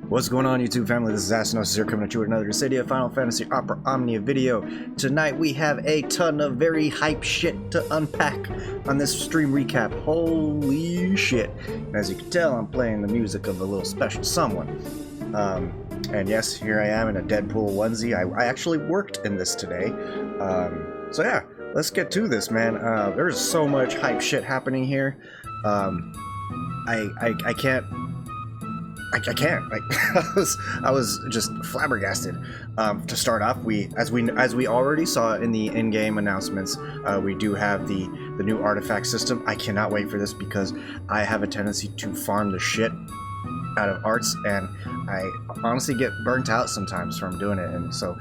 What's going on, YouTube family? This is Astinosis here, coming at you with another Dissidia Final Fantasy Opera Omnia video. Tonight we have a ton of very hype shit to unpack on this stream recap. Holy shit. And as you can tell, I'm playing the music of a little special someone. And yes, here I am in a Deadpool onesie. I actually worked in this today. So yeah, let's get to this, man. There's so much hype shit happening here. I can't. Like, I was just flabbergasted. To start off, as we already saw in the in-game announcements, we do have the new artifact system. I cannot wait for this because I have a tendency to farm the shit out of arts, and I honestly get burnt out sometimes from doing it. And so,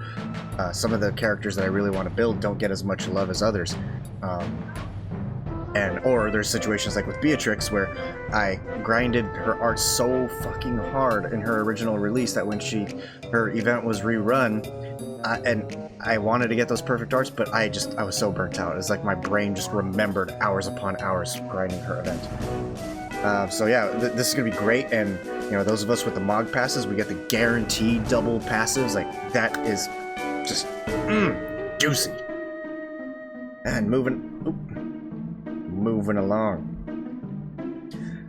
some of the characters that I really want to build don't get as much love as others. Or there's situations like with Beatrix where I grinded her art so fucking hard in her original release that when her event was rerun, and I wanted to get those perfect arts, but I was so burnt out. It's like my brain just remembered hours upon hours grinding her event. So yeah, this is gonna be great, and you know, those of us with the MOG passes, we get the guaranteed double passives. Like, that is just juicy. And moving along,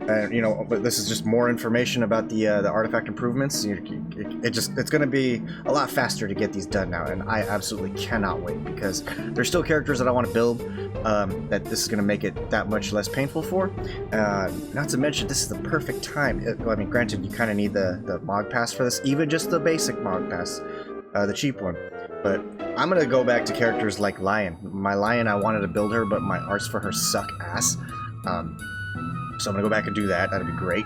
and you know, but this is just more information about the artifact improvements. It's going to be a lot faster to get these done now, and I absolutely cannot wait because there's still characters that I want to build that this is going to make it that much less painful for. Not to mention, this is the perfect time. I mean, granted, you kind of need the MOG pass for this, even just the basic MOG pass, the cheap one. But I'm gonna go back to characters like Lion. My Lion, I wanted to build her, but my arts for her suck ass. So I'm gonna go back and do that. That'd be great.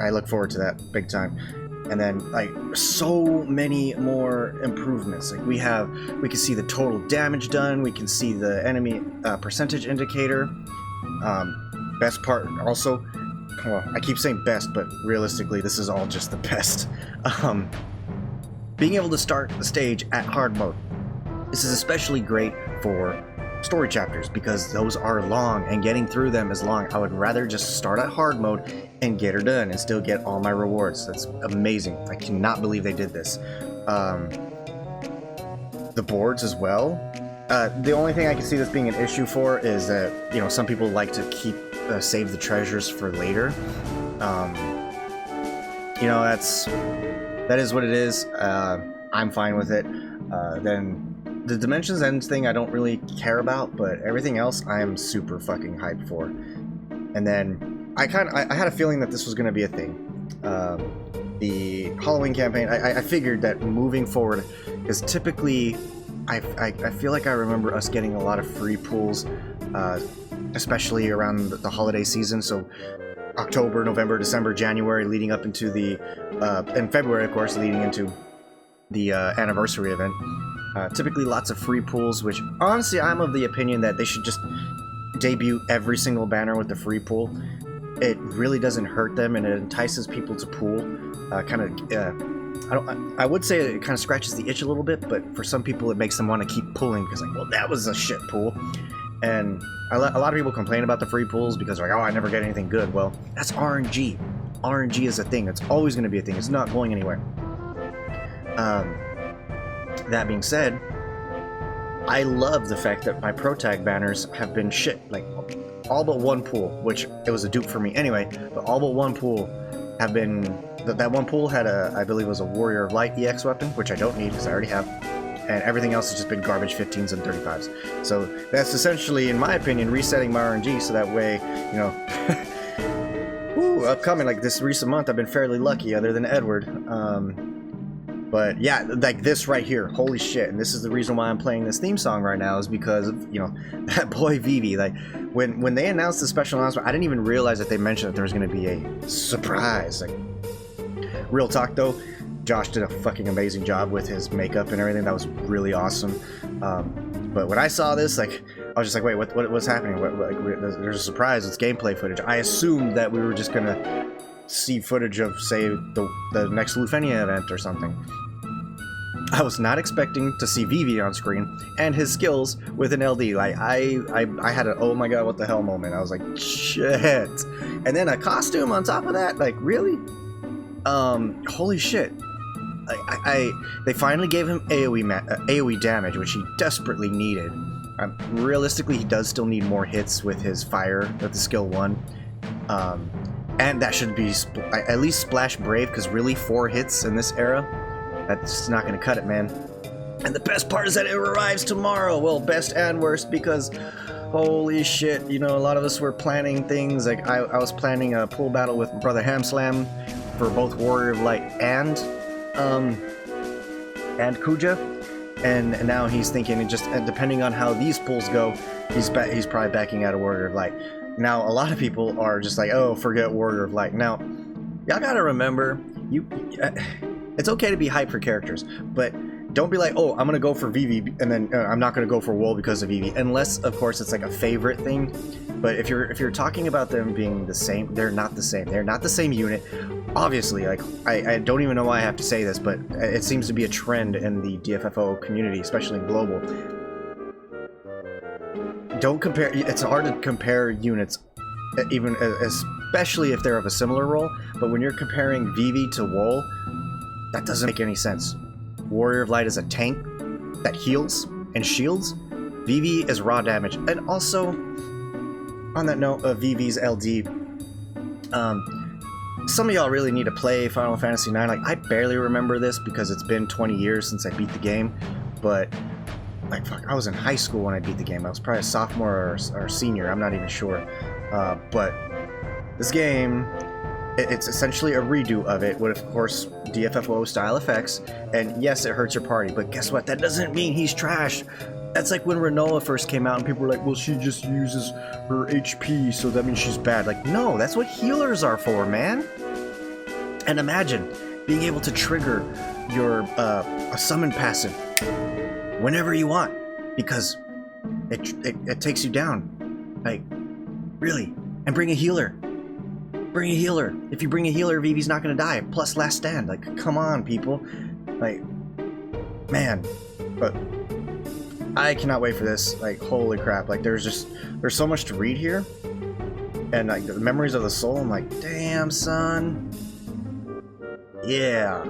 I look forward to that big time. And then, like, so many more improvements. Like, we can see the total damage done. We can see the enemy percentage indicator. Best part also. Well, I keep saying best, but realistically, this is all just the best. Being able to start the stage at hard mode. This is especially great for story chapters because those are long and getting through them is long. I would rather just start at hard mode and get her done and still get all my rewards. That's amazing. I cannot believe they did this. The boards as well. The only thing I can see this being an issue for is that, you know, some people like to save the treasures for later. You know, that is what it is. I'm fine with it. Then the Dimensions End thing I don't really care about, but everything else I am super fucking hyped for. And then I had a feeling that this was going to be a thing. The Halloween campaign, I figured that moving forward, is typically, I feel like I remember us getting a lot of free pools, especially around the holiday season. So October, November, December, January, leading up into the, and February, of course, leading into the anniversary event. Typically lots of free pools, which honestly I'm of the opinion that they should just debut every single banner with the free pool. It really doesn't hurt them, and it entices people to pool. I would say it kind of scratches the itch a little bit, but for some people it makes them want to keep pulling because, like, well, that was a shit pool. And a lot of people complain about the free pools because they're like, oh, I never get anything good. Well, that's RNG. RNG is a thing. It's always going to be a thing. It's not going anywhere. That being said, I love the fact that my pro tag banners have been shit. Like, all but one pool, which it was a dupe for me anyway, but all but one pool have been... That one pool had I believe it was a Warrior of Light EX weapon, which I don't need because I already have. And everything else has just been garbage 15s and 35s. So that's essentially, in my opinion, resetting my RNG so that way, you know, woo, upcoming, like this recent month, I've been fairly lucky other than Edward. But yeah, like this right here, holy shit. And this is the reason why I'm playing this theme song right now, is because of, you know, that boy Vivi. Like, when they announced the special announcement, I didn't even realize that they mentioned that there was going to be a surprise. Like, real talk though, Josh did a fucking amazing job with his makeup and everything. That was really awesome. But when I saw this, like, I was just like, wait, what's happening? There's a surprise. It's gameplay footage. I assumed that we were just gonna see footage of, say, the next LUFENIA event or something. I was not expecting to see Vivi on screen and his skills with an LD. Like, I had an oh my god, what the hell moment. I was like, shit. And then a costume on top of that? Like, really? Holy shit. They finally gave him AoE damage, which he desperately needed. Realistically, he does still need more hits with his fire with the skill 1. And that should be at least Splash Brave, because really 4 hits in this era, that's not going to cut it, man. And the best part is that it arrives tomorrow. Well, best and worst, because holy shit, you know, a lot of us were planning things. Like, I was planning a pool battle with Brother Hamslam for both Warrior of Light and Kuja. And now he's thinking, and depending on how these pools go, he's probably backing out of Warrior of Light. Now, a lot of people are just like, oh, forget Warrior of Light. Now, y'all gotta remember, it's okay to be hyped for characters, but don't be like, oh, I'm gonna go for Vivi, and then I'm not gonna go for Wool because of Vivi, unless, of course, it's like a favorite thing. But if you're talking about them being the same, they're not the same. They're not the same unit. Obviously, like, I don't even know why I have to say this, but it seems to be a trend in the DFFOO community, especially in global. Don't compare. It's hard to compare units, even especially if they're of a similar role. But when you're comparing Vivi to Wool, that doesn't make any sense. Warrior of Light is a tank that heals and shields. Vivi is raw damage. And also, on that note of Vivi's LD, some of y'all really need to play Final Fantasy IX. Like, I barely remember this because it's been 20 years since I beat the game, but like, fuck, I was in high school when I beat the game. I was probably a sophomore or senior, I'm not even sure. But this game, it's essentially a redo of it with, of course, DFFOO style effects. And yes, it hurts your party, but guess what? That doesn't mean he's trash. That's like when Renoa first came out and people were like, well, she just uses her HP, so that means she's bad. Like, no, that's what healers are for, man. And imagine being able to trigger your a summon passive whenever you want, because it takes you down. Like, really. And bring a healer. Bring a healer. If you bring a healer, Vivi's not going to die. Plus last stand. Like, come on, people. Like, man. But I cannot wait for this. Like, holy crap. Like, there's so much to read here. And like, the memories of the soul, I'm like, damn, son. Yeah.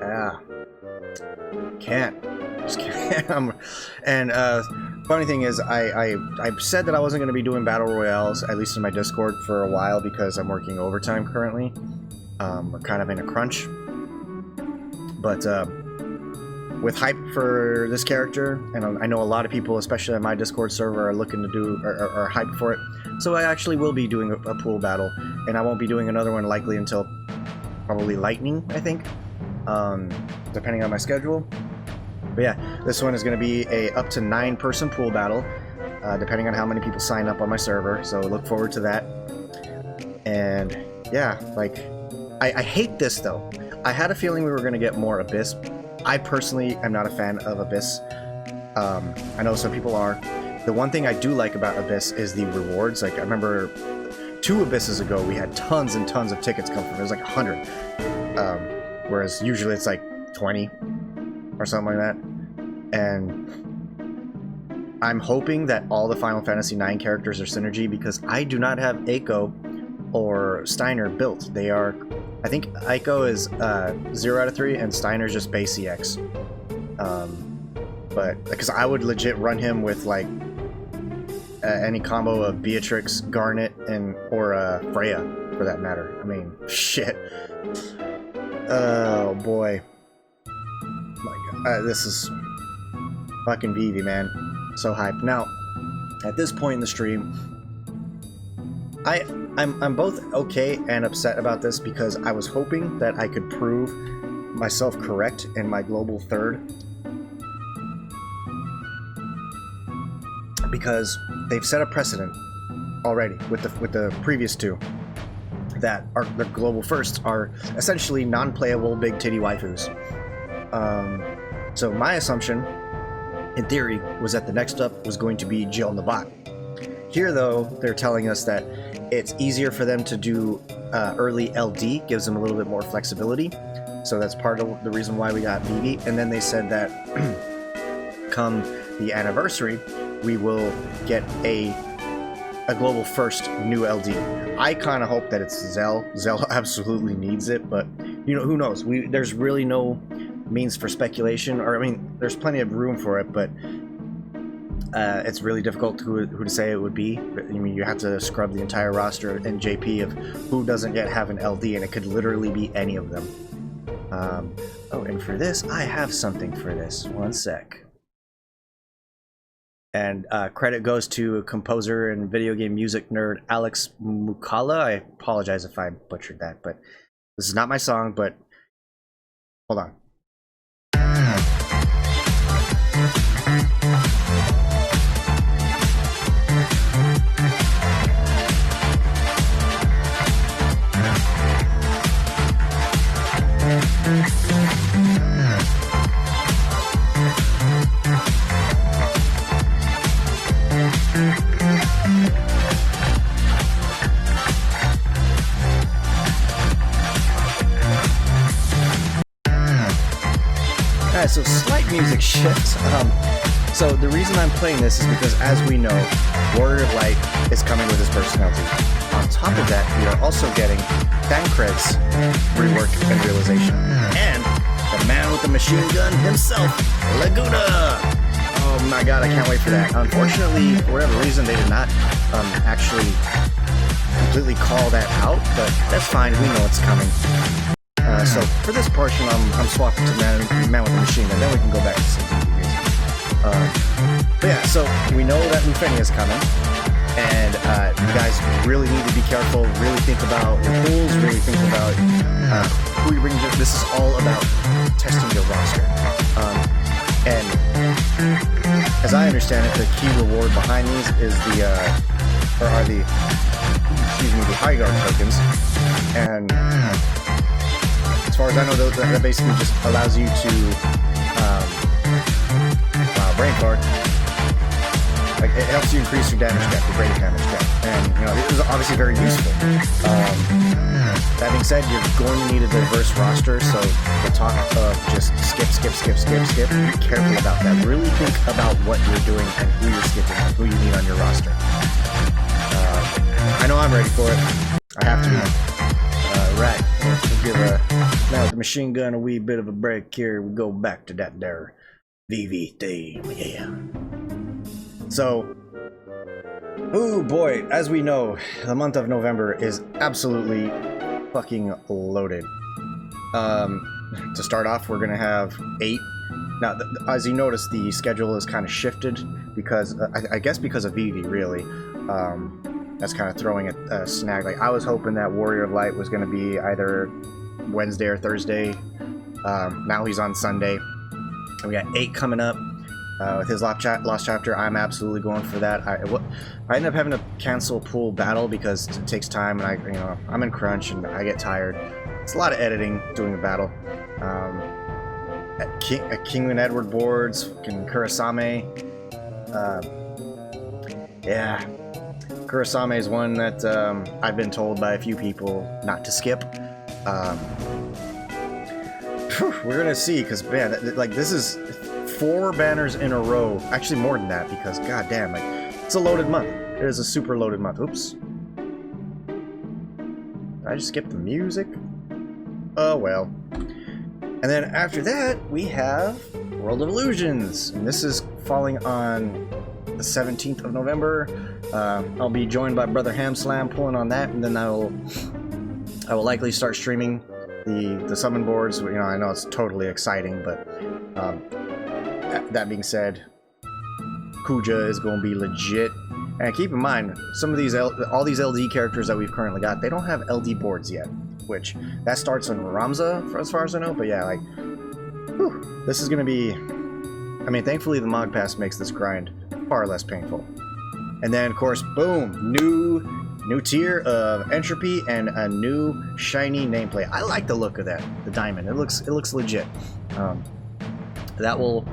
Yeah. Can't. Just can't. And funny thing is, I said that I wasn't going to be doing battle royales, at least in my Discord, for a while because I'm working overtime currently. We're kind of in a crunch. But with hype for this character, and I know a lot of people, especially on my Discord server, are looking to do are hyped for it. So I actually will be doing a pool battle, and I won't be doing another one likely until probably Lightning, I think, depending on my schedule. But yeah, this one is going to be a up to 9-person pool battle, depending on how many people sign up on my server. So look forward to that. And yeah, like, I hate this though. I had a feeling we were going to get more Abyss. I personally am not a fan of Abyss. I know some people are. The one thing I do like about Abyss is the rewards. Like, I remember 2 Abysses ago, we had tons and tons of tickets come from it. It was like 100. Whereas usually it's like 20 or something like that. And I'm hoping that all the Final Fantasy IX characters are synergy, because I do not have Eiko or Steiner built. They are, I think Eiko is 0 out of 3 and Steiner's just base EX. But because I would legit run him with like any combo of Beatrix, Garnet, or Freya, for that matter. I mean, shit. Oh boy. My God, this is fucking Vivi, man. So hyped. Now, at this point in the stream, I'm both okay and upset about this, because I was hoping that I could prove myself correct in my global third, because they've set a precedent already with the previous 2 that are the global firsts are essentially non-playable big titty waifus. So my assumption, in theory, was that the next up was going to be Jill Nabat. Here, though, they're telling us that it's easier for them to do early LD, gives them a little bit more flexibility. So that's part of the reason why we got Vivi. And then they said that come the anniversary, we will get a a global first new LD. I kind of hope that it's Zell. Zell absolutely needs it, but you know, who knows? There's really no means for speculation, or I mean, there's plenty of room for it, but it's really difficult who to say it would be. I mean, you have to scrub the entire roster in JP of who doesn't yet have an LD, and it could literally be any of them. Oh, and for this, I have something for this. One sec. And credit goes to composer and video game music nerd Alex Mukala. I apologize if I butchered that, but this is not my song, but hold on. Alright, so slight music shift. So the reason I'm playing this is because, as we know, Warrior of Light is coming with his personality. On top of that, we are also getting Thancred's rework and realization. And the man with the machine gun himself, Laguna! Oh my god, I can't wait for that. Unfortunately, for whatever reason, they did not actually completely call that out, but that's fine, we know it's coming. So for this portion, I'm swapping to man with the machine gun, then we can go back to some movies. But yeah, so we know that LUFENIA is coming, and you guys really need to be careful, really think about your pools, really think about who you bring to. This is all about testing your roster. And as I understand it, the key reward behind these is the high guard tokens. And as far as I know, that basically just allows you to brain fart. Like, it helps you increase your damage cap, your brain damage cap, and you know, it is obviously very useful. That being said, you're going to need a diverse roster, so the talk of just skip, be careful about that. Really think about what you're doing and who you're skipping and who you need on your roster. I know I'm ready for it. I have to be. Right, we'll give now with the machine gun a wee bit of a break here. We go back to that there Vivi theme, yeah. So, oh boy, as we know, the month of November is absolutely fucking loaded. To start off, we're gonna have 8. Now, as you notice, the schedule is kind of shifted because, I guess because of Vivi, really. That's kind of throwing a snag. Like, I was hoping that Warrior of Light was gonna be either Wednesday or Thursday. Now he's on Sunday. And we got 8 coming up. With his Lost Chapter, I'm absolutely going for that. I ended up having to cancel Pool Battle because it takes time, and I'm in crunch and I get tired. It's a lot of editing doing a battle. King and Edward boards, Kurasame. Yeah, Kurasame is one that I've been told by a few people not to skip. We're gonna see, because man, like, this is 4 banners in a row. Actually, more than that, because goddamn, like, it's a loaded month. It is a super loaded month. Oops. Did I just skip the music? Oh well. And then after that, we have World of Illusions, and this is falling on the 17th of November. I'll be joined by Brother Hamslam pulling on that, and then I will likely start streaming the summon boards. You know, I know it's totally exciting, but that being said, Kuja is going to be legit. And keep in mind, some of these all these LD characters that we've currently got, they don't have LD boards yet, which that starts on Ramza, as far as I know. But yeah, like, whew, this is going to be. I mean, thankfully the Mod Pass makes this grind far less painful. And then, of course, boom, new tier of Entropy and a new shiny nameplate. I like the look of that, the diamond. It looks legit. That will,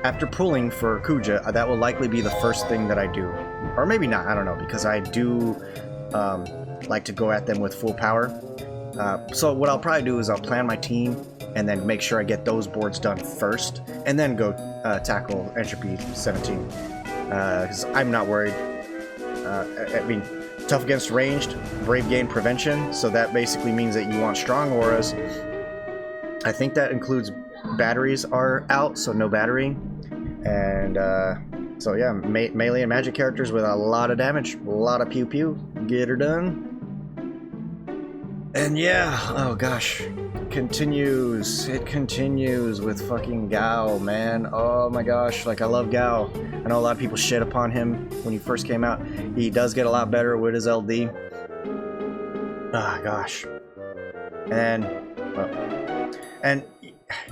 after pulling for Kuja, that will likely be the first thing that I do, or maybe not. I don't know, because I do like to go at them with full power. So what I'll probably do is I'll plan my team and then make sure I get those boards done first, and then go tackle Entropy 17. Because I'm not worried. I mean, tough against ranged, brave gain prevention, so that basically means that you want strong auras. I think that includes batteries are out, so no battery. And so yeah, melee and magic characters with a lot of damage, a lot of pew pew, get her done. And yeah, oh gosh, it continues with fucking Gao, man. Oh my gosh, like I love Gao. I know a lot of people shit upon him when he first came out. He does get a lot better with his LD. Ah, gosh. And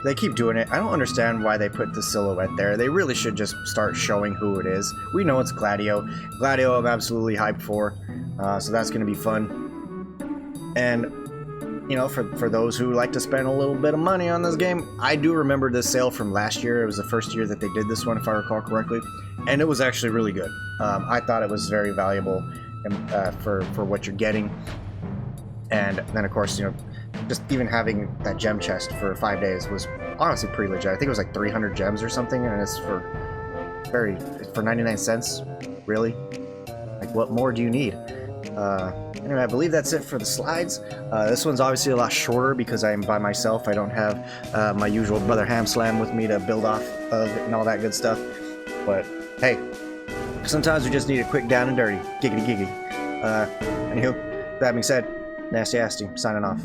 they keep doing it. I don't understand why they put the silhouette there. They really should just start showing who it is. We know it's Gladio. Gladio I'm absolutely hyped for, so that's going to be fun. And, you know, for those who like to spend a little bit of money on this game, I do remember this sale from last year. It was the first year that they did this one, if I recall correctly, and it was actually really good. I thought it was very valuable for what you're getting. And then, of course, you know, just even having that gem chest for 5 days was honestly pretty legit. I think it was like 300 gems or something, and it's for 99 cents. Really? Like, what more do you need? Anyway, I believe that's it for the slides. This one's obviously a lot shorter because I am by myself. I don't have my usual brother Ham Slam with me to build off of and all that good stuff. But hey, sometimes we just need a quick down and dirty. Giggity giggity. Anywho, that being said, Nasty Asti, signing off.